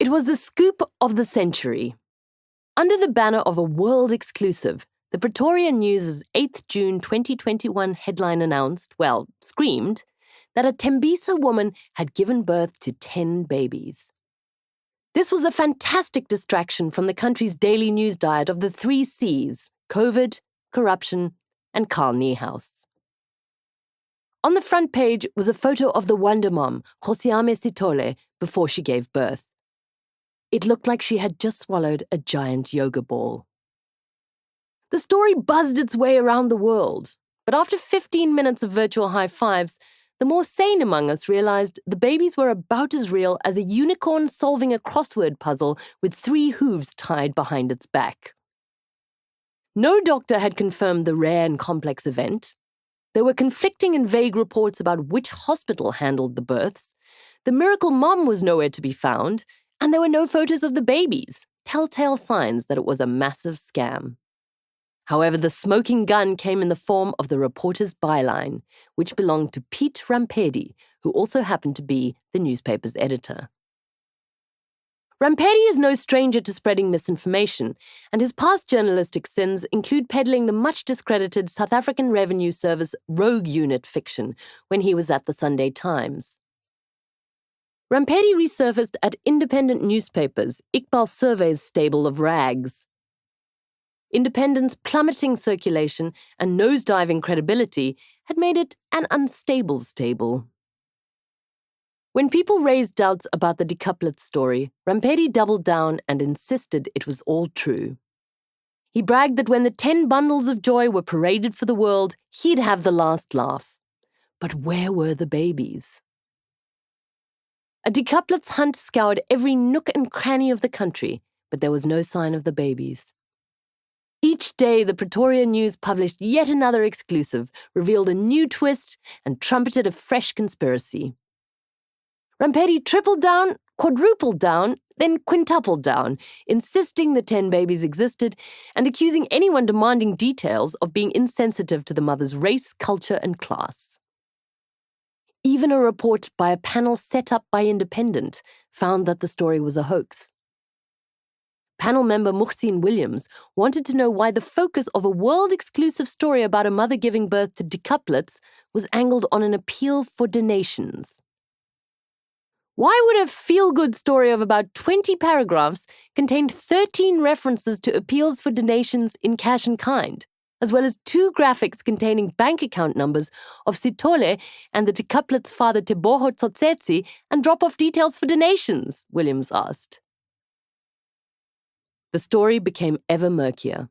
It was the scoop of the century. Under the banner of a world exclusive, the Pretoria News' 8th June 2021 headline announced, screamed, that a Tembisa woman had given birth to 10 babies. This was a fantastic distraction from the country's daily news diet of the 3 C's: COVID, corruption, and Carl Niehaus. On the front page was a photo of the Wonder Mom, Josiame Sithole, before she gave birth. It looked like she had just swallowed a giant yoga ball. The story buzzed its way around the world, but after 15 minutes of virtual high fives, the more sane among us realized the babies were about as real as a unicorn solving a crossword puzzle with 3 hooves tied behind its back. No doctor had confirmed the rare and complex event. There were conflicting and vague reports about which hospital handled the births. The miracle mom was nowhere to be found, and there were no photos of the babies, telltale signs that it was a massive scam. However, the smoking gun came in the form of the reporter's byline, which belonged to Pete Rampedi, who also happened to be the newspaper's editor. Rampedi is no stranger to spreading misinformation, and his past journalistic sins include peddling the much-discredited South African Revenue Service Rogue Unit fiction when he was at the Sunday Times. Rampedi resurfaced at independent newspapers, Iqbal Survey's stable of rags. Independent's plummeting circulation and nosediving credibility had made it an unstable stable. When people raised doubts about the decouplets story, Rampedi doubled down and insisted it was all true. He bragged that when the 10 bundles of joy were paraded for the world, he'd have the last laugh. But where were the babies? A decouplets hunt scoured every nook and cranny of the country, but there was no sign of the babies. Each day, the Pretoria News published yet another exclusive, revealed a new twist, and trumpeted a fresh conspiracy. Rampedi tripled down, quadrupled down, then quintupled down, insisting the 10 babies existed and accusing anyone demanding details of being insensitive to the mother's race, culture, and class. Even a report by a panel set up by Independent found that the story was a hoax. Panel member Muhsin Williams wanted to know why the focus of a world-exclusive story about a mother giving birth to decouplets was angled on an appeal for donations. Why would a feel-good story of about 20 paragraphs contain 13 references to appeals for donations in cash and kind, as well as 2 graphics containing bank account numbers of Sithole and the decouplets' father Teboho Tsotsetsi and drop-off details for donations? Williams asked. The story became ever murkier.